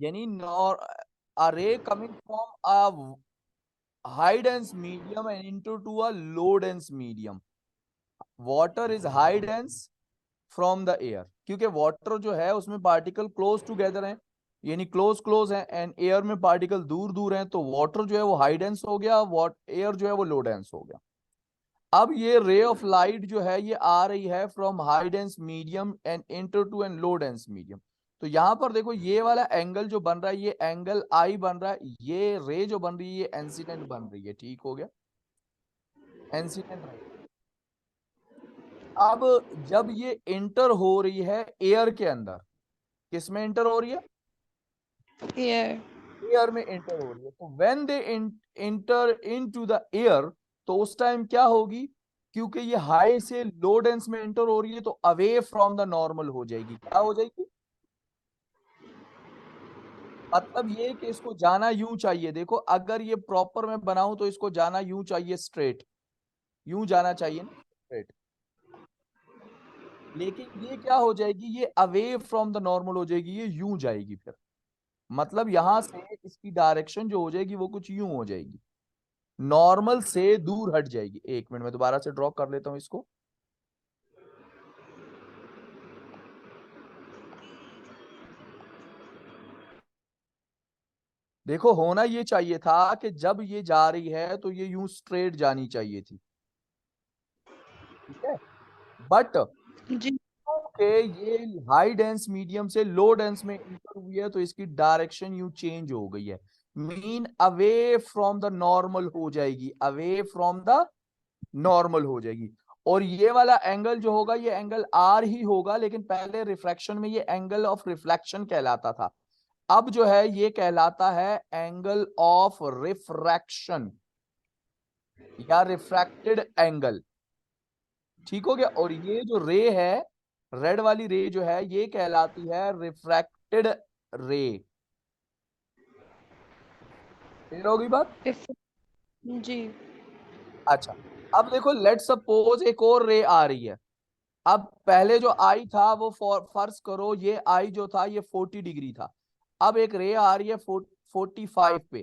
यानी a ray coming from a high dense medium and into to a low dense medium. Water is high dense from the air, क्योंकि water जो है उसमें particle close together हैं, यानी close close है, and air में particle दूर दूर हैं, तो वाटर जो है वो हाई डेंस हो गया, एयर जो है वो लो डेंस हो गया। अब ये रे ऑफ लाइट जो है ये आ रही है from high dense medium and enter to and low dense medium. तो यहां पर देखो ये वाला एंगल जो बन रहा है ये एंगल आई बन रहा है, ये रे जो बन रही है ये इंसिडेंट बन रही है, ठीक हो गया, इंसिडेंट रे। अब जब ये इंटर हो रही है एयर के अंदर, किस में इंटर हो रही है? एयर में इंटर हो रही है। तो when they inter into the air, तो उस टाइम क्या होगी, क्योंकि ये हाई से लो डेंस में इंटर हो रही है तो अवे फ्रॉम द नॉर्मल हो जाएगी। क्या हो जाएगी? मतलब ये कि इसको जाना यूं चाहिए, देखो अगर ये प्रॉपर मैं बनाऊं तो इसको जाना यूं चाहिए, स्ट्रेट, यूं जाना चाहिए ना, स्ट्रेट। लेकिन ये क्या हो जाएगी, ये अवे फ्रॉम द नॉर्मल हो जाएगी, ये यूं जाएगी फिर। मतलब यहां से इसकी डायरेक्शन जो हो जाएगी वो कुछ यूं हो जाएगी, नॉर्मल से दूर हट जाएगी। एक मिनट में दोबारा से ड्रॉ कर लेता हूं इसको। देखो होना ये चाहिए था कि जब ये जा रही है तो ये यूं स्ट्रेट जानी चाहिए थी, ठीक है, बट जी के ये हाई डेंस मीडियम से लो डेंस में इंटर हुई है तो इसकी डायरेक्शन यूं चेंज हो गई है, mean away from the normal हो जाएगी, अवे फ्रॉम द नॉर्मल हो जाएगी। और ये वाला एंगल जो होगा ये एंगल आर ही होगा, लेकिन पहले रिफ्रैक्शन में ये एंगल ऑफ रिफ्लेक्शन कहलाता था, अब जो है ये कहलाता है एंगल ऑफ रिफ्रैक्शन या रिफ्रैक्टेड एंगल, ठीक हो गया। और ये जो रे है, रेड वाली रे जो है ये कहलाती है रिफ्रैक्टेड रे। क्लियर होगी बात? जी अच्छा, अब देखो लेट सपोज एक और रे आ रही है। अब पहले जो आई था वो फर्ज करो ये आई जो था ये 40 डिग्री था, अब एक रे आ रही है 45 पे।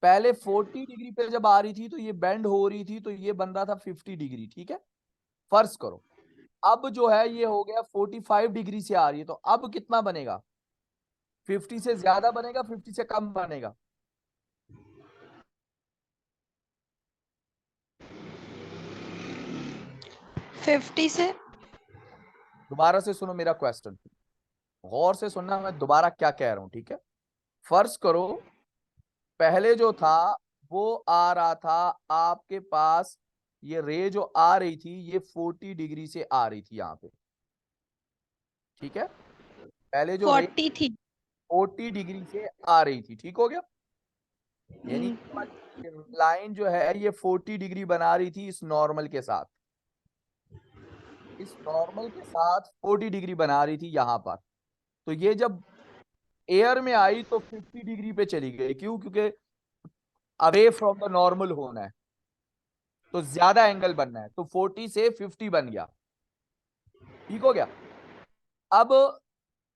पहले 40 डिग्री पे जब आ रही थी तो ये बेंड हो रही थी तो ये बन रहा था 50 डिग्री, ठीक है, फर्ज करो। अब जो है ये हो गया 45 डिग्री से आ रही है, तो अब कितना बनेगा? 50 से ज्यादा बनेगा, 50 से कम बनेगा? 50 से। दोबारा से सुनो मेरा क्वेश्चन, गौर से सुनना मैं दोबारा क्या कह रहा हूं, ठीक है। फर्ज करो पहले जो था वो आ रहा था आपके पास, ये रे जो आ रही थी ये 40 डिग्री से आ रही थी यहां पे, ठीक है, पहले जो रे 40 थी। 40 डिग्री से आ रही थी, ठीक हो गया। यानी लाइन जो है ये 40 डिग्री बना रही थी इस नॉर्मल के साथ, इस नॉर्मल के साथ 40 डिग्री बना रही थी यहां पर। तो ये जब एयर में आई तो 50 डिग्री पे चली गई, क्यों? क्योंकि अवे फ्रॉम द नॉर्मल होना है तो ज्यादा एंगल बनना है, तो 40 से 50 बन गया, ठीक हो गया। अब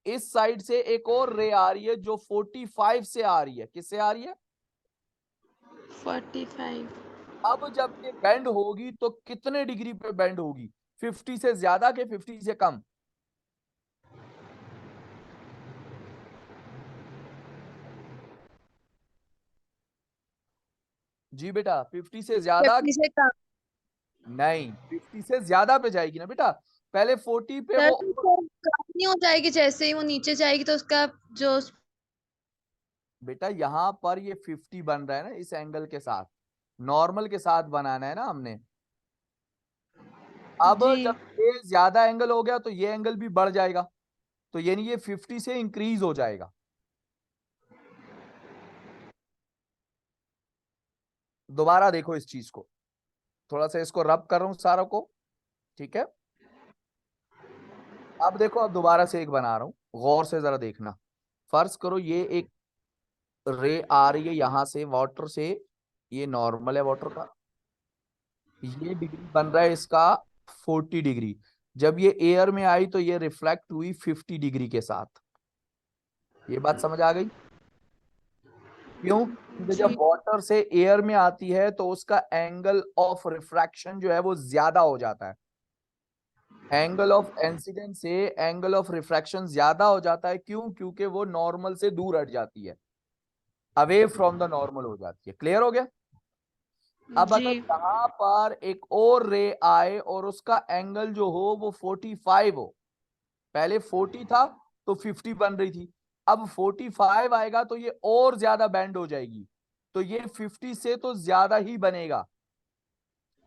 इस साइड से एक और रे आ रही है जो 45 से आ रही है, किससे आ रही है? 45। अब जब ये बेंड होगी तो कितने डिग्री पे बेंड होगी, 50 से ज्यादा के 50 से कम? जी बेटा, 50 से ज्यादा? 50 से कम। नहीं, 50 से ज्यादा पे जाएगी ना बेटा, पहले 40 पे सर वो। तो सर कम नहीं हो जाएगी, जैसे ही वो नीचे जाएगी तो उसका जो। बेटा यहां पर ये 50 बन रहा है ना इस एंगल के साथ, नॉर्मल के साथ बनाना है ना हमने। अब जी जब ये ज्यादा एंगल हो गया तो ये एंगल भी बढ़ जाएगा, तो यानी ये 50 से इंक्रीज हो जाएगा। दोबारा देखो इस चीज को, थोड़ा सा इसको रब कर रहा हूं सारा को, ठीक है। अब देखो अब दोबारा से एक बना रहा हूं, गौर से जरा देखना। फर्ज करो ये एक रे आ रही है यहां से वाटर से, ये नॉर्मल है वाटर का, ये डिग्री बन रहा है इसका 40 डिग्री। जब ये एयर में आई तो ये रिफ्लेक्ट हुई 50 डिग्री के साथ। ये बात समझ आ गई? क्यों? क्योंकि जब जी वाटर से एयर में आती है तो उसका एंगल ऑफ रिफ्रैक्शन जो है वो ज्यादा हो जाता है, एंगल ऑफ इंसिडेंस से एंगल ऑफ रिफ्रैक्शन ज्यादा हो जाता है। क्यों? क्योंकि वो नॉर्मल से दूर हट जाती है, अवे फ्रॉम द नॉर्मल हो जाती है। क्लियर हो गया? अब जी अगर यहाँ पर एक और रे आए और उसका एंगल जो हो वो 45 हो, पहले 40 था तो 50 बन रही थी, अब 45 आएगा तो ये और ज्यादा बैंड हो जाएगी, तो ये 50 से तो ज्यादा ही बनेगा,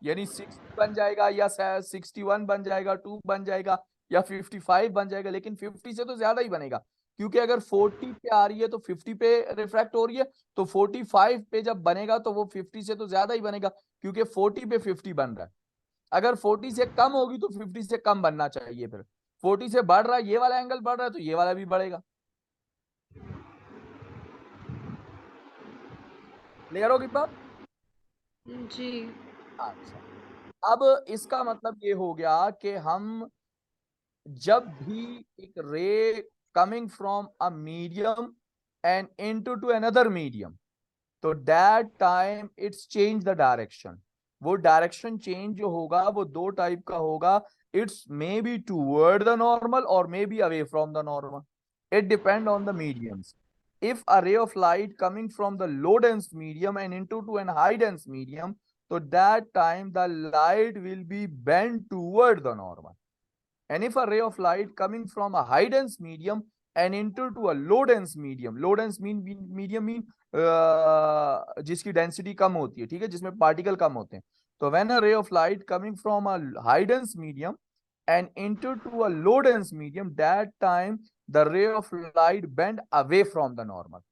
यानी 60 बन जाएगा या 61 बन जाएगा, 2 बन जाएगा या 55 बन जाएगा, लेकिन 50 से तो ज्यादा ही बनेगा। क्योंकि अगर 40 पे आ रही है तो 50 पे रिफ्रैक्ट हो रही है, तो 45 पे जब बनेगा तो वो 50 से तो ज्यादा ही बनेगा, क्योंकि 40 पे 50 बन रहा है। अगर 40 से कम होगी तो 50 से कम बनना चाहिए। फिर 40 से बढ़ रहा है, ये वाला एंगल बढ़ रहा है, तो ये वाला भी बढ़ेगा। क्लियर होगी बात? जी अच्छा, अब इसका मतलब ये हो गया कि हम जब भी एक ray coming from a medium and into to another medium, तो that time it's change the direction. वो डायरेक्शन चेंज जो होगा वो दो टाइप का होगा, it's may be toward the normal और may be away from the normal, it depend on the mediums. if a ray of light coming from the low dense medium and into to an high dense medium, so that time the light will be bent toward the normal. And if a ray of light coming from a high dense medium and into to a low dense medium, low dense medium mean जिसकी density कम होती है, ठीक है, जिसमें particle कम होते हैं, तो when a ray of light coming from a high dense medium and into to a low dense medium, that time the ray of light bend away from the normal.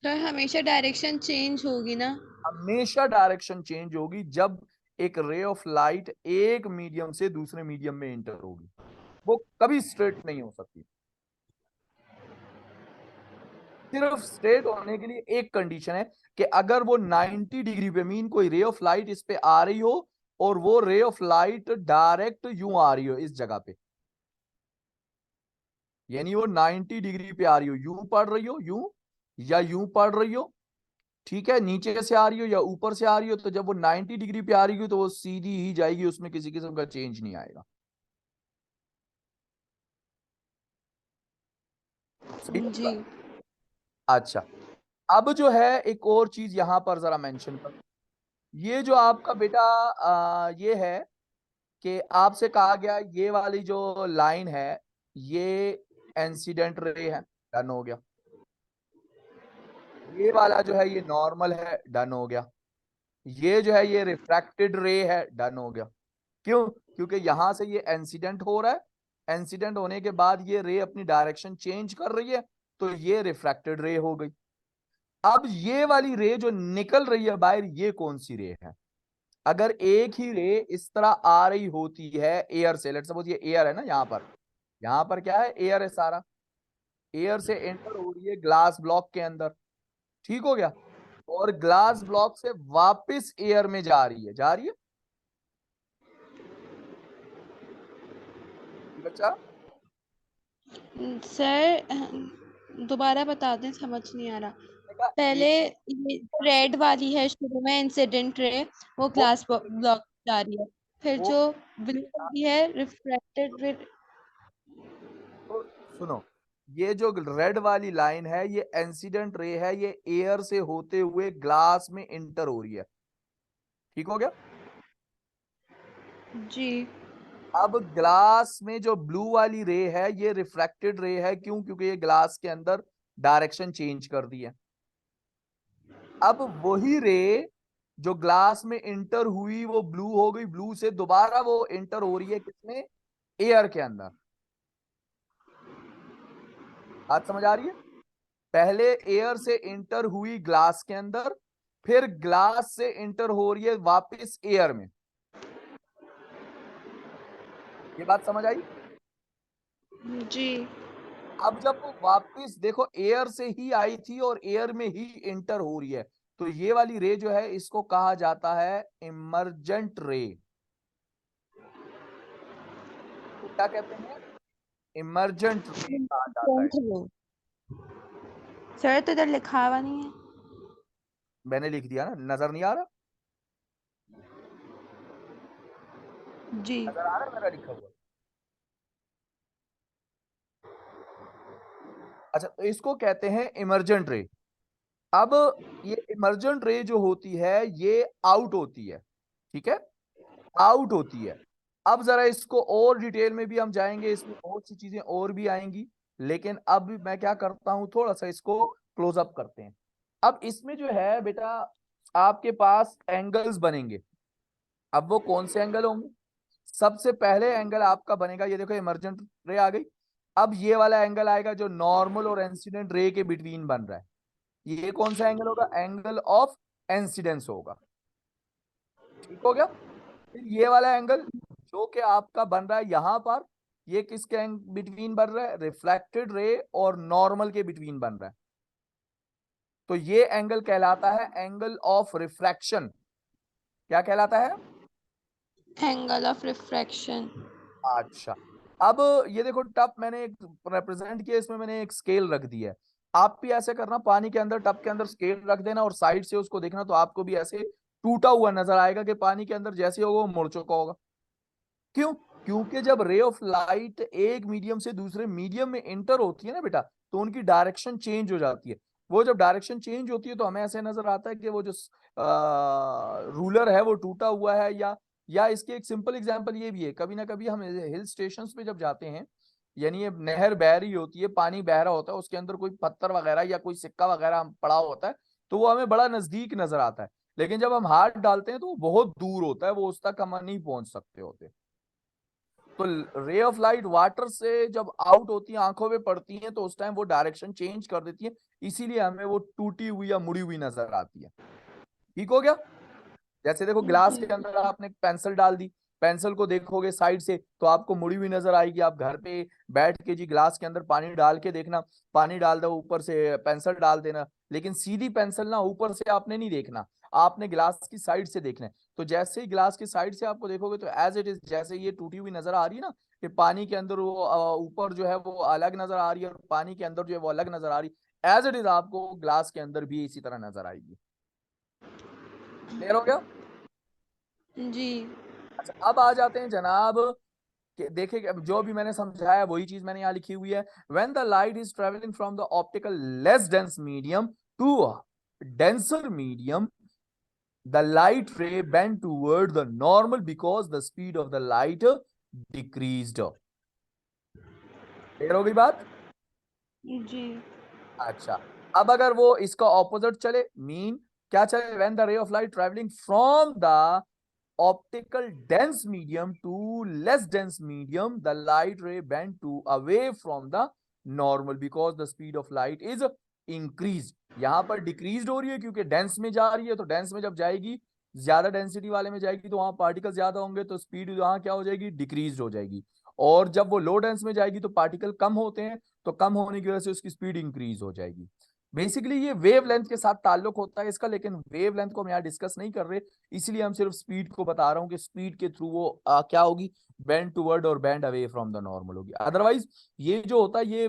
तो हमेशा डायरेक्शन चेंज होगी ना? हमेशा direction change होगी जब एक रे of light एक मीडियम से दूसरे मीडियम में इंटर होगी, वो कभी स्ट्रेट नहीं हो सकती। सिर्फ स्ट्रेट होने के लिए एक कंडीशन है कि अगर वो 90 डिग्री पे, मीन कोई रे ऑफ लाइट इस पे आ रही हो और वो रे ऑफ लाइट डायरेक्ट यूं आ रही हो इस जगह पे, यानी वो 90 डिग्री पे आ रही हो, यूं पड़ रही हो, यूं या यूं पड़ रही हो, ठीक है, नीचे से आ रही हो या ऊपर से आ रही हो, तो जब वो 90 डिग्री पे आ रही हो तो वो सीधी ही जाएगी, उसमें किसी किस्म का चेंज नहीं आएगा। सही है जी बात? अच्छा, अब जो है एक और चीज यहां पर जरा मेंशन कर, ये जो आपका बेटा ये है कि आपसे कहा गया ये वाली जो लाइन है ये इंसिडेंट रे है, डन हो गया। ये वाला जो है ये नॉर्मल है, डन हो गया। ये जो है ये रिफ्रैक्टेड रे है, डन हो गया। क्यों? क्योंकि यहां से ये इंसिडेंट हो रहा है, इंसिडेंट होने के बाद ये रे अपनी डायरेक्शन चेंज कर रही है, तो ये रिफ्रैक्टेड रे हो गई। अब ये वाली रे जो निकल रही है बाहर, ये कौन सी रे है? अगर एक ही रे इस तरह आ रही होती है एयर से, लेट्स सपोज ये एयर है ना, यहां पर क्या है, एयर है सारा, एयर से एंटर हो रही है ग्लास ब्लॉक के अंदर, ठीक हो गया, और ग्लास ब्लॉक से वापस एयर में जा रही है, जा रही है बच्चा? सर दोबारा बता दें, समझ नहीं आ रहा। देखा, पहले ये एयर से रेड वाली है शुरू में इंसिडेंट रे, वो वो ग्लास ब्लॉक जा रही है। फिर वो जो ब्लू वाली है रिफ्रैक्टेड रे। तो सुनो, ये जो रेड वाली लाइन है ये इंसिडेंट रे है, ये एयर से होते हुए ग्लास में इंटर हो रही है, ठीक हो गया। जी अब ग्लास में जो ब्लू वाली रे है ये रिफ्रैक्टेड रे है, क्यों? क्योंकि ये ग्लास के अंदर डायरेक्शन चेंज कर दी है। अब वही रे जो ग्लास में इंटर हुई वो ब्लू हो गई, ब्लू से दोबारा वो इंटर हो रही है किसमें? एयर के अंदर। बात समझ आ रही है? पहले एयर से इंटर हुई ग्लास के अंदर, फिर ग्लास से इंटर हो रही है वापस एयर में। ये बात समझ आई? जी अब जब वो वापस देखो एयर से ही आई थी और एयर में ही इंटर हो रही है, तो ये वाली रे जो है इसको कहा जाता है इमर्जेंट रे। तो क्या कहते हैं? इमर्जेंट रे कहा जाता है। सर तो इधर लिखा हुआ नहीं है। मैंने लिख दिया ना, नजर नहीं आ रहा? जी। नजर आ रहा है मेरा लिखा हुआ? अच्छा, तो इसको कहते हैं इमर्जेंट रे। अब ये इमर्जेंट रे जो होती है ये आउट होती है, ठीक है, आउट होती है। अब जरा इसको और डिटेल में भी हम जाएंगे, इसमें बहुत सी चीजें और भी आएंगी, लेकिन अब मैं क्या करता हूं, थोड़ा सा इसको क्लोज अप करते हैं। अब इसमें जो है बेटा, आपके पास एंगल्स बनेंगे। अब वो कौन से एंगल होंगे? सबसे पहले एंगल आपका बनेगा, ये देखो इमर्जेंट रे आ गई। अब ये वाला एंगल आएगा जो नॉर्मल और इंसिडेंट रे के बिटवीन बन रहा है। ये कौन सा एंगल होगा? एंगल ऑफ इंसिडेंस होगा। ठीक हो गया? फिर ये वाला एंगल जो कि आपका बन रहा है यहां पर, ये किसके बिटवीन बन रहा है? रिफ्लेक्टेड रे और नॉर्मल के बिटवीन बन रहा है। तो ये एंगल कहलाता है एंगल ऑफ रिफ्रैक्शन। क्या कहलाता है? Angle of refraction. अच्छा। अब ये देखो टप मैंने एक रिप्रेजेंट किया, इसमें मैंने एक स्केल रख दी है। आप भी ऐसे करना, पानी के अंदर, टप के अंदर स्केल रख देना और साइड से उसको देखना, तो आपको भी ऐसे टूटा हुआ नजर आएगा कि पानी के अंदर जैसे होगा वो मुड़ चुका होगा। क्यों? क्योंकि जब रे ऑफ लाइट एक मीडियम से दूसरे मीडियम में इंटर होती है ना बेटा, तो उनकी डायरेक्शन चेंज हो जाती है। वो जब डायरेक्शन चेंज होती है तो हमें ऐसे नजर आता है कि वो जो रूलर है वो टूटा हुआ है। या इसके एक सिंपल एग्जांपल ये भी है, कभी ना कभी हम हिल स्टेशन पे जब जाते हैं, यानी ये नहर बह रही होती है, पानी बह रहा होता है, उसके अंदर कोई पत्थर वगैरह या कोई सिक्का वगैरह पड़ा होता है, तो वो हमें बड़ा नजदीक नजर आता है। लेकिन जब हम हाथ डालते हैं तो वो बहुत दूर होता है, वो उस तक हम नहीं पहुंच सकते होते। तो रे ऑफ लाइट वाटर से जब आउट होती है, आंखों पे पड़ती है, तो उस टाइम वो डायरेक्शन चेंज कर देती है, इसीलिए हमें वो टूटी हुई या मुड़ी हुई नजर आती है। ठीक हो गया? जैसे देखो ग्लास जी। के अंदर आपने पेंसिल डाल दी, पेंसिल को देखोगे साइड से तो आपको मुड़ी हुई नजर आएगी। आप घर पे बैठ के जी ग्लास के अंदर पानी डाल के देखना, पानी डाल दो, ऊपर से पेंसिल डाल देना, लेकिन सीधी पेंसिल ना ऊपर से आपने नहीं देखना, आपने ग्लास की साइड से देखना है। तो जैसे ही ग्लास की साइड से आपको देखोगे तो एज इट इज, जैसे ये टूटी हुई नजर आ रही है ना, कि पानी के अंदर वो ऊपर जो है वो अलग नजर आ रही है और पानी के अंदर जो है वो अलग नजर आ रही है, एज इट इज आपको ग्लास के अंदर भी इसी तरह नजर आएगी। क्लियर हो गया? जी। अच्छा, अब आ जाते हैं जनाब कि देखिए, अब जो भी मैंने समझाया वही चीज मैंने यहाँ लिखी हुई है। When the light is travelling from the optical less dense medium to denser medium, the light ray bent toward the normal because the speed of the light decreased. Clear हो गई बात? जी। अच्छा, अब अगर वो इसका ऑपोजिट चले, मीन क्या चले? व्हेन द रे of light travelling from the optical dense medium to less dense medium, the light ray bend to away from the normal because the speed of light is increased. यहां पर decrease हो रही है क्योंकि dense में जा रही है, तो डेंस में जब जाएगी, ज्यादा डेंसिटी वाले में जाएगी, तो वहां पार्टिकल ज्यादा होंगे, तो स्पीड वहां क्या हो जाएगी? डिक्रीज हो जाएगी। और जब वो लो डेंस में जाएगी तो पार्टिकल कम होते हैं, तो कम होने की वजह से उसकी स्पीड इंक्रीज हो जाएगी। बेसिकली ये वेव लेंथ के साथ ताल्लुक होता है इसका, लेकिन वेव लेंथ को हम यहाँ डिस्कस नहीं कर रहे, इसलिए हम सिर्फ स्पीड को बता रहा हूँ कि स्पीड के थ्रू वो क्या होगी? बेंड टूवर्ड और bend away from the normal होगी। अदरवाइज ये जो होता है ये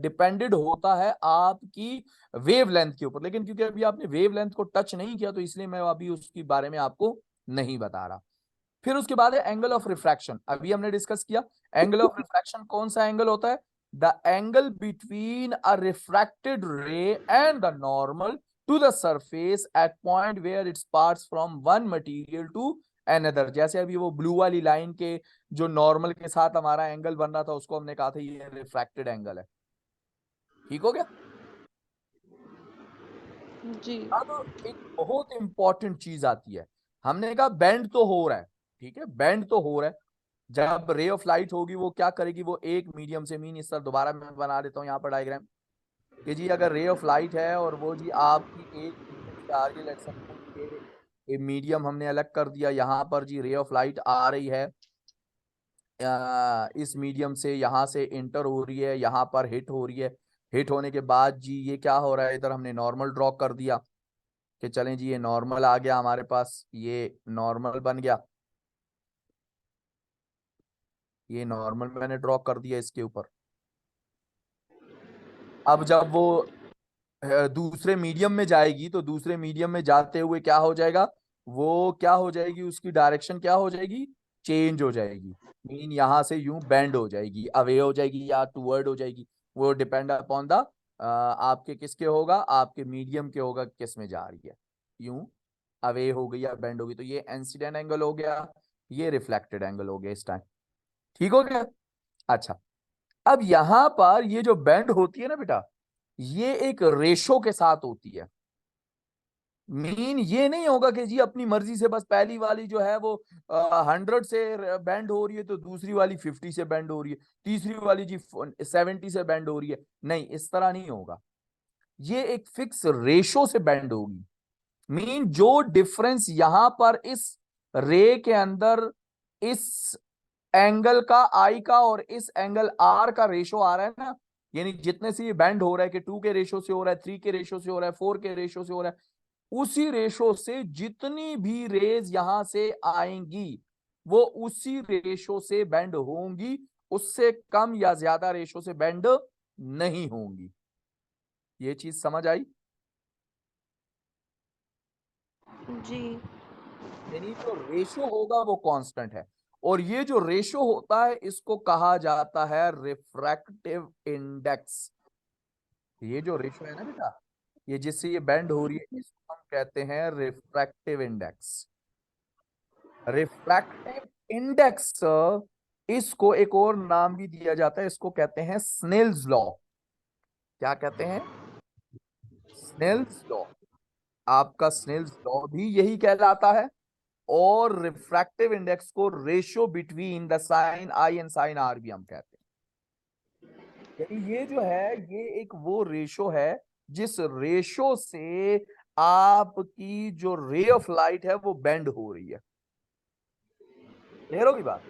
डिपेंडेड होता है आपकी वेव लेंथ के ऊपर, लेकिन क्योंकि अभी आपने वेव लेंथ को टच नहीं किया, तो इसलिए मैं अभी उसके बारे में आपको नहीं बता रहा। फिर उसके बाद है एंगल ऑफ रिफ्रैक्शन, अभी हमने डिस्कस किया। एंगल ऑफ रिफ्रैक्शन कौन सा एंगल होता है? The angle between a refracted ray and the normal to the surface at point where its parts from one material to another. जैसे अभी वो ब्लू वाली लाइन के जो नॉर्मल के साथ हमारा एंगल बन रहा था, उसको हमने कहा था ये रिफ्रैक्टेड एंगल है। ठीक हो गया? जी। अब एक बहुत इंपॉर्टेंट चीज आती है। हमने कहा बेंड तो हो रहा है, ठीक है, बेंड तो हो रहा है। जब रे ऑफ लाइट होगी वो क्या करेगी? वो एक मीडियम से, मीन इस तरह दोबारा मैं बना देता हूँ यहाँ पर डायग्राम, कि जी अगर रे ऑफ लाइट है और वो जी आपकी एक मीडियम से आ रही है, लेट्स सपोज ये मीडियम हमने अलग कर दिया, यहाँ पर जी रे ऑफ लाइट आ रही है, इस मीडियम से यहाँ से इंटर हो रही है, यहाँ पर हिट हो रही है। हिट होने के बाद जी ये क्या हो रहा है? इधर हमने नॉर्मल ड्रॉ कर दिया कि चलें जी ये नॉर्मल आ गया हमारे पास, ये नॉर्मल बन गया, ये नॉर्मल मैंने ड्रॉ कर दिया इसके ऊपर। अब जब वो दूसरे मीडियम में जाएगी तो दूसरे मीडियम में जाते हुए क्या हो जाएगा, वो क्या हो जाएगी, उसकी डायरेक्शन क्या हो जाएगी, चेंज हो जाएगी। मीन यहां से यूं बेंड हो जाएगी, अवे हो जाएगी या टूवर्ड हो जाएगी, वो डिपेंड अपॉन द आपके किसके होगा, आपके मीडियम के होगा, किस में जा रही है, यूं अवे हो गई या बेंड हो गई। तो ये इंसिडेंट एंगल हो गया, ये रिफ्लेक्टेड एंगल हो गया इस टाइम। ठीक हो गया। अच्छा, अब यहां पर ये जो बेंड होती है ना बेटा, ये एक रेशो के साथ होती है। मीन ये नहीं होगा कि जी अपनी मर्जी से बस पहली वाली जो है वो 100 से बेंड हो रही है तो दूसरी वाली 50 से बेंड हो रही है, तीसरी वाली जी 70 से बेंड हो रही है। नहीं, इस तरह नहीं होगा, ये एक फिक्स रेशो से बेंड होगी। मीन जो डिफरेंस यहां पर इस रे के अंदर इस एंगल का आई का और इस एंगल आर का रेशो आ रहा है ना, यानी जितने से ये बेंड हो रहा है कि 2 के रेशो से हो रहा है, 3 के रेशो से हो रहा है, 4 के रेशो से हो रहा है, उसी रेशो से जितनी भी रेज यहां से आएंगी वो उसी रेशो से बेंड होंगी, उससे कम या ज्यादा रेशो से बेंड नहीं होंगी। ये चीज समझ आई? जी। यानी जो रेशो होगा वो कांस्टेंट है, और ये जो रेशो होता है इसको कहा जाता है रिफ्रैक्टिव इंडेक्स। ये जो रेशो है ना बेटा, ये जिससे ये बेंड हो रही है, इसको हम कहते हैं रिफ्रैक्टिव इंडेक्स। रिफ्रैक्टिव इंडेक्स, इसको एक और नाम भी दिया जाता है, इसको कहते हैं स्नेल्स लॉ। क्या कहते हैं? Snell's law. आपका स्नेल्स लॉ भी यही कहलाता है। और रिफ्रैक्टिव इंडेक्स को ratio between the sine i and sine r भी हम कहते हैं। यानी ये जो है, ये एक वो रेशो है जिस रेशो से आपकी जो रे ऑफ लाइट है वो बेंड हो रही है। क्लियर होगी बात?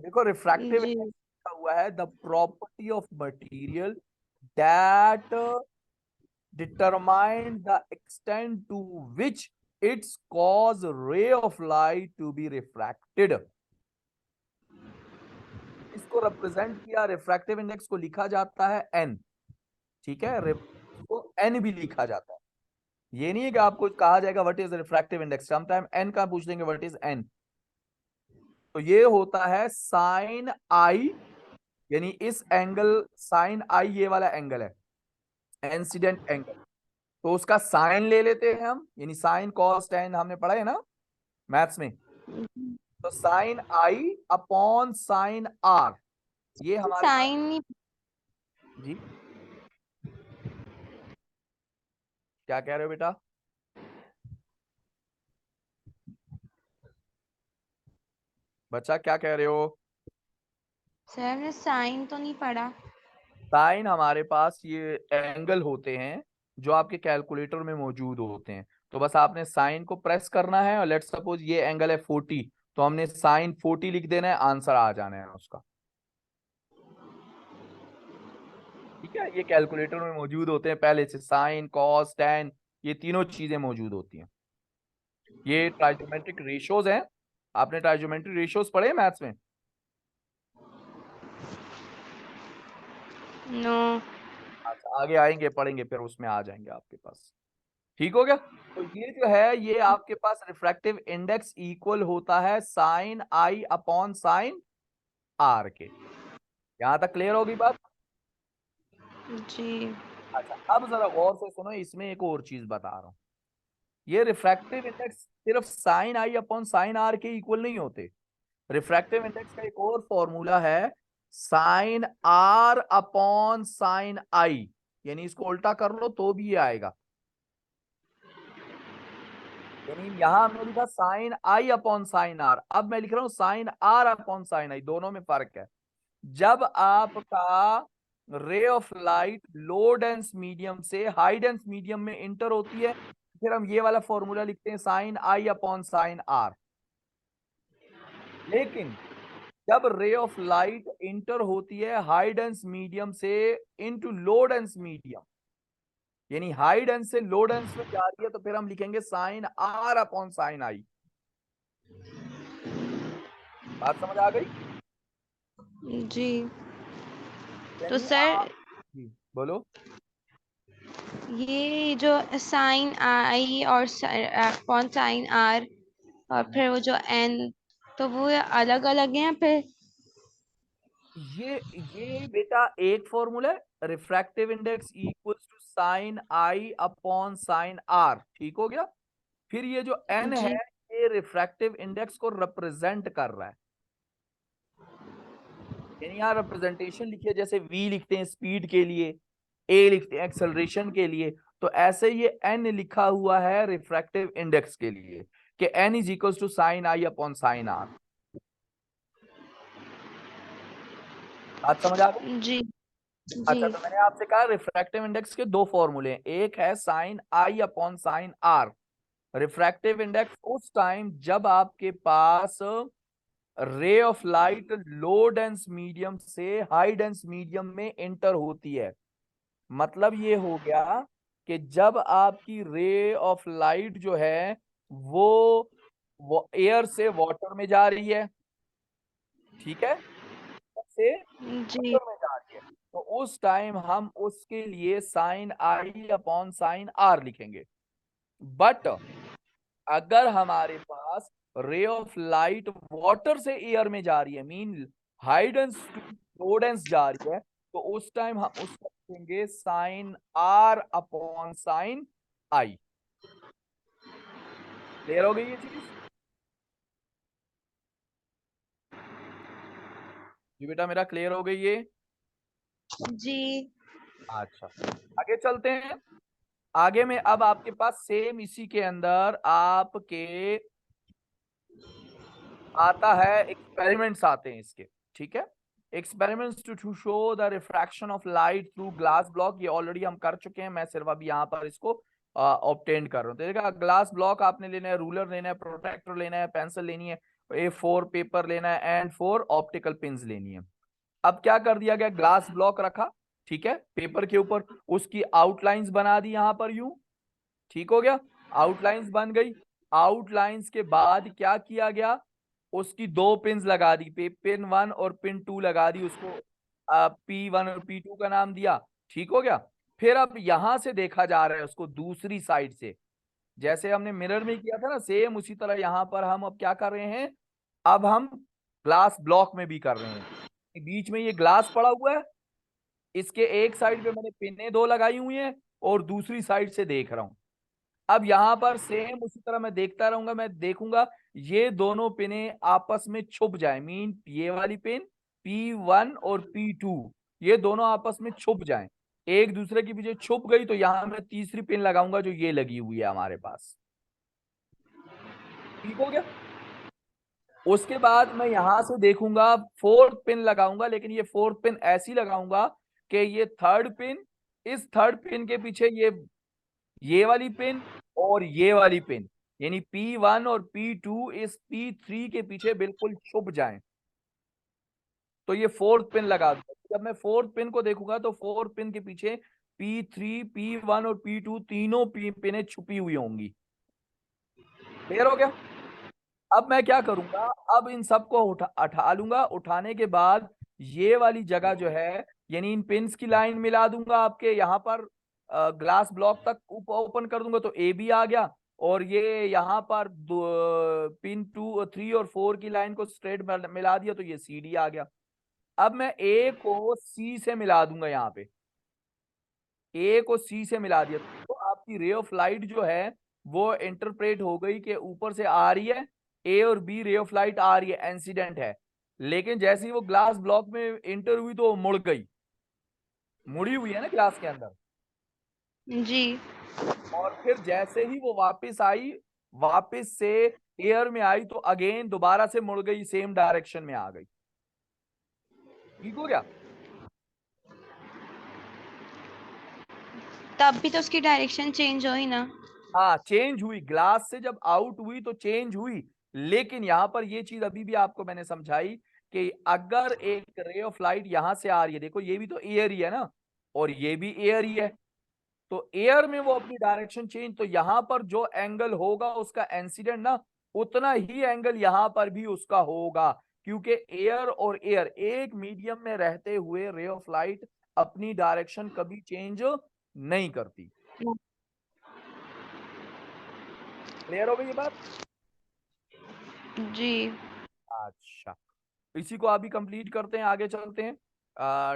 देखो, रिफ्रैक्टिव जी। इंडेक्स लिखा हुआ है the property of material that determine the extent to which its cause ray of light to be refracted। इसको रिप्रेजेंट किया, रिफ्रैक्टिव इंडेक्स को लिखा जाता है एन। ठीक है, इसको एन भी लिखा जाता है। ये नहीं है कि आपको कहा जाएगा what is refractive index, sometime n का पूछ देंगे व्हाट इज एन। तो ये होता है साइन आई, यानी इस एंगल साइन आई, ये वाला एंगल है इंसिडेंट एंगल, तो उसका साइन ले लेते हैं हम, यानी साइन कॉस टेन हमने पढ़ा है ना मैथ्स में। तो साइन आई अपॉन साइन आर, ये हमारे पास। साइन नहीं। जी, क्या कह रहे हो बेटा? बच्चा क्या कह रहे हो? सर ने साइन तो नहीं पढ़ा। साइन हमारे पास ये एंगल होते हैं जो आपके कैलकुलेटर में मौजूद होते हैं। तो बस आपने साइन को प्रेस करना है, और लेट्स सपोज ये एंगल है 40, तो हमने साइन 40 लिख देना है, आंसर आ जाना है उसका। ठीक है, ये कैलकुलेटर में मौजूद होते हैं पहले से, साइन कॉस टेन, ये तीनों चीजें मौजूद होती हैं। ये ट्राइगोमेट्रिक रेशियोज हैं। आपने ट्राइगोमेट्रिक रेशियोज पढ़े मैथ्स में? नो। अच्छा, आगे आएंगे पढ़ेंगे, फिर उसमें आ जाएंगे आपके पास। ठीक हो गया। तो ये जो है, ये आपके पास रिफ्रैक्टिव इंडेक्स इक्वल होता है साइन आई अपॉन साइन आर के। यहां तक क्लियर होगी बात? जी। अच्छा, अब जरा गौर से सुनो, इसमें एक और चीज बता रहा हूं। ये रिफ्रैक्टिव इंडेक्स सिर्फ साइन आई अपॉन साइन आर के इक्वल नहीं होते। रिफ्रैक्टिव इंडेक्स का एक और फॉर्मूला है sine r upon sine i, यानी इसको उल्टा कर लो तो भी ये आएगा। यानी यहां हमने लिखा साइन आई अपॉन साइन आर, अब मैं लिख रहा हूं sine r upon sine i, दोनों में फर्क है। जब आपका ray of light low dense medium से हाई डेंस मीडियम में इंटर होती है, फिर हम ये वाला फॉर्मूला लिखते हैं साइन आई अपॉन साइन आर। लेकिन जब रे ऑफ लाइट इंटर होती है हाई डेंस मीडियम से इनटू लो डेंस मीडियम, यानी हाई डेंस से लो डेंस में जा रही है, तो फिर हम लिखेंगे साइन आर अपॉन साइन आई। बात समझ आ गई? जी। तो यानी सर आप, जी बोलो। ये जो साइन आई और अपॉन साइन आर और फिर वो जो एन, तो वो अलग अलग हैं फिर? ये बेटा एक फॉर्मूला है, refractive index equals to sine I upon sine r, ठीक हो गया। फिर ये जो एन है जी ये रिफ्रैक्टिव इंडेक्स को रिप्रेजेंट कर रहा है, यानी यहाँ रिप्रेजेंटेशन लिखिए, जैसे वी लिखते हैं स्पीड के लिए, ए लिखते हैं एक्सेलरेशन के लिए, तो ऐसे ये एन लिखा हुआ है रिफ्रैक्टिव इंडेक्स के लिए कि n is equal to sine I upon sine r. बात समझ आ गई? जी जी। अच्छा, तो मैंने आपसे कहा रिफ्रैक्टिव इंडेक्स के दो फॉर्मूले हैं, एक है साइन आई upon sine R. Refractive index उस टाइम जब आपके पास ray of light low dense medium से हाई डेंस मीडियम में एंटर होती है, मतलब ये हो गया कि जब आपकी रे ऑफ लाइट जो है वो एयर से वाटर में जा रही है, ठीक है, से जी वाटर में जा रही है, तो उस टाइम हम उसके लिए साइन आई अपॉन साइन आर लिखेंगे। बट अगर हमारे पास रे ऑफ लाइट वाटर से एयर में जा रही है, mean high dense to low dense जा रही है, तो उस टाइम हम उसको लिखेंगे sine r upon sine i. Clear हो गई ये चीज? जी बेटा मेरा क्लियर हो गई ये? जी अच्छा, आगे चलते हैं। आगे में अब आपके पास सेम इसी के अंदर आपके आता है, एक्सपेरिमेंट्स आते हैं इसके, ठीक है। Experiments to show the refraction of light through glass block, ये ऑलरेडी हम कर चुके हैं, मैं सिर्फ अभी यहाँ पर इसको ऑब्टेन कर रहा हूँ। तो देखा, ग्लास ब्लॉक आपने लेना है, रूलर लेना है, प्रोटेक्टर लेना है, पेंसिल लेनी है, A4 पेपर लेना है एंड 4 ऑप्टिकल पिंस लेनी है। अब क्या कर दिया गया, ग्लास ब्लॉक रखा, ठीक है, पेपर के ऊपर, उसकी आउटलाइंस बना दी यहां पर यूं, ठीक हो गया, आउटलाइंस बन गई। आउटलाइंस के बाद क्या किया गया, उसकी दो पिंस लगा दी, पिन 1 और पिन 2 लगा दी, उसको P1 और P2 का नाम दिया, ठीक हो गया। फिर अब यहां से देखा जा रहा है उसको दूसरी साइड से, जैसे हमने मिरर में किया था ना, सेम उसी तरह यहां पर हम अब क्या कर रहे हैं, अब हम ग्लास ब्लॉक में भी कर रहे हैं। बीच में ये ग्लास पड़ा हुआ है, इसके एक साइड पे मैंने पिने दो लगाई हुई हैं और दूसरी साइड से देख रहा हूं। अब यहां पर सेम उसी तरह मैं देखता रहूंगा, मैं देखूंगा ये दोनों पिने आपस में छुप जाए, मीन ये वाली पिन P1 और P2 ये दोनों आपस में छुप जाएं, एक दूसरे के पीछे छुप गई, तो यहां मैं तीसरी पिन लगाऊंगा जो ये लगी हुई है हमारे पास, ठीक हो गया। उसके बाद मैं यहां से देखूंगा, फोर्थ पिन लगाऊंगा, लेकिन ये फोर्थ पिन ऐसी लगाऊंगा कि ये थर्ड पिन, इस थर्ड पिन के पीछे ये वाली पिन और ये वाली पिन, यानी P1 और P2 इस P3 के पीछे बिल्कुल छुप जाएं, तो ये फोर्थ पिन लगा दूंगा। जब मैं फोर्थ पिन को देखूंगा तो फोर्थ पिन के पीछे P3 P1 और P2 तीनों पिनें छुपी हुई होंगी। क्लियर हो गया? अब मैं क्या करूंगा, अब इन सबको उठा लूंगा, उठाने के बाद ये वाली जगह जो है, यानी इन पिंस की लाइन मिला दूंगा आपके यहाँ पर, ग्लास ब्लॉक तक ओपन कर दूंगा, तो ए बी आ गया, और ये यहाँ पर पिन 2 3 और 4 की लाइन को स्ट्रेट मिला दिया, तो ये सी डी आ गया। अब मैं ए को सी से मिला दूंगा, यहाँ पे ए को सी से मिला दिया, तो आपकी रे ऑफ लाइट जो है वो इंटरप्रेट हो गई कि ऊपर से आ रही है, ए और बी रे ऑफ लाइट आ रही है, इंसिडेंट है, लेकिन जैसे ही वो ग्लास ब्लॉक में इंटर हुई तो वो मुड़ गई, मुड़ी हुई है ना ग्लास के अंदर, जी और फिर जैसे ही वो वापस आई, वापस से एयर में आई, तो अगेन दोबारा से मुड़ गई, सेम डायरेक्शन में आ गई, ठीक हो गया। तब भी तो उसकी डायरेक्शन चेंज हुई ना? हाँ चेंज हुई, ग्लास से जब आउट हुई तो चेंज हुई, लेकिन यहां पर ये चीज अभी भी आपको मैंने समझाई कि अगर एक रे ऑफ लाइट यहां से आ रही है, देखो ये भी तो एयर ही है ना, और ये भी एयर ही है, तो एयर में वो अपनी डायरेक्शन चेंज, तो यहां पर जो एंगल होगा उसका इंसिडेंट ना, उतना ही एंगल यहां पर भी उसका होगा, क्योंकि एयर और एयर एक मीडियम में रहते हुए रे ऑफ लाइट अपनी डायरेक्शन कभी चेंज नहीं करती। क्लियर हो गई ये बात? जी। अच्छा, इसी को अभी कंप्लीट करते हैं, आगे चलते हैं,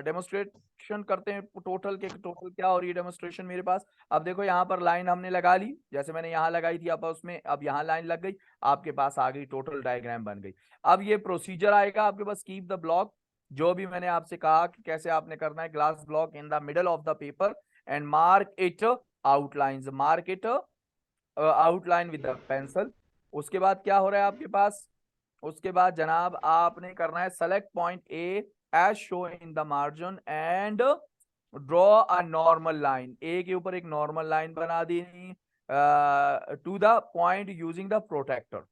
डेमोस्ट्रेशन करते हैं टोटल के टोटल क्या हो रही है डेमोस्ट्रेशन मेरे पास। अब देखो यहाँ पर लाइन हमने लगा ली, जैसे मैंने यहाँ लगाई थी, अब उसमें अब यहाँ लाइन लग गई, आपके पास आ गई, टोटल डायग्राम बन गई। अब ये प्रोसीजर आएगा आपके पास, कीप द ब्लॉक, जो भी मैंने आपसे कहा कि कैसे आपने करना है, glass block in the middle of the paper and mark it outlines, mark it outline with the pencil. उसके बाद क्या हो रहा है आपके पास, उसके बाद जनाब आपने करना है select point A as shown in the margin and draw a normal line, A के ऊपर एक नॉर्मल लाइन बना देनी to the point using the protractor.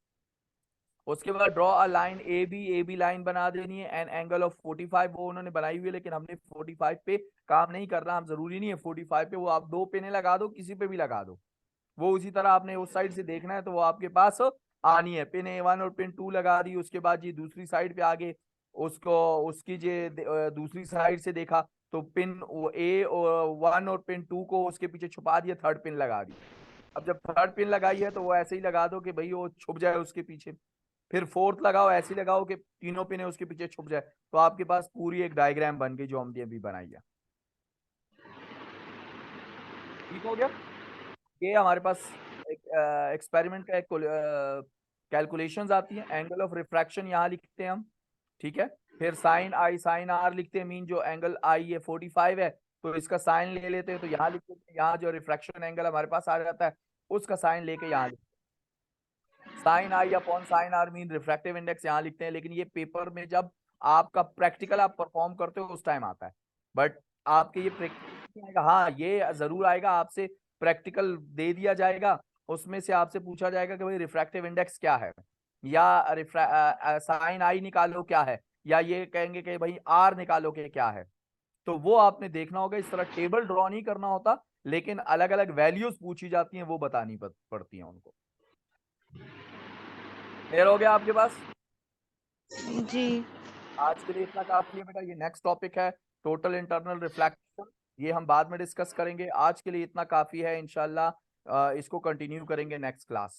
उसके बाद draw a line A B line बना देनी है एन एंगल ऑफ 45, वो उन्होंने बनाई हुई है लेकिन हमने 45 पे काम नहीं करना, हम जरूरी नहीं है 45 पे, वो आप दो पेने लगा दो, किसी पे भी लगा दो, वो उसी तरह आपने उस साइड से देखना है तो वो आपके पास आनी है। पिन A1 और पिन 2 लगा दी, उसके बाद ये दूसरी साइड पे आगे उसको उसकी दूसरी साइड से देखा तो पिन A1 और पिन 2 को उसके पीछे छुपा दिया, थर्ड पिन लगा दी। अब जब थर्ड पिन लगाई है तो वो ऐसे ही लगा दो कि भाई वो छुप जाए उसके पीछे, फिर फोर्थ लगाओ, ऐसे लगाओ कि तीनों पिने उसके पीछे छुप जाए, तो आपके पास पूरी एक डायग्राम बन गई जो हमने अभी बनाई है। ठीक हो गया? ये हमारे पास एक एक्सपेरिमेंट का एक कैलकुलेशंस आती है, एंगल ऑफ रिफ्रैक्शन यहाँ लिखते हैं हम, ठीक है, फिर साइन आई साइन आर लिखते हैं, मीन जो एंगल आई है 45 है तो इसका साइन ले लेते हैं, तो यहाँ लिख लेते हैं, यहाँ जो रिफ्रैक्शन एंगल हमारे पास आ जाता है उसका साइन लेके यहाँ लिखते हैं, साइन आई upon sine r mean refractive index यहाँ लिखते हैं, लेकिन ये पेपर में जब आपका प्रैक्टिकल आप परफॉर्म करते हो उस टाइम आता है, बट आपके ये प्रैक्टिकल आएगा, हाँ ये जरूर आएगा, आपसे प्रैक्टिकल दे दिया जाएगा, उसमें से आपसे पूछा जाएगा कि भाई रिफ्रैक्टिव इंडेक्स क्या है, या साइन आई निकालो क्या है, या ये कहेंगे कि भाई आर निकालो के क्या है, तो वो आपने देखना होगा। इस तरह टेबल ड्रॉ नहीं करना होता, लेकिन अलग अलग वैल्यूज पूछी जाती हैं वो बतानी पड़ती हैं उनको। क्लियर हो गया आपके पास? जी। आज के लिए इतना काफी है बेटा, ये नेक्स्ट टॉपिक है टोटल इंटरनल रिफ्लेक्शन, ये हम बाद में डिस्कस करेंगे, आज के लिए इतना काफी है, इंशाल्लाह इसको कंटिन्यू करेंगे नेक्स्ट क्लास।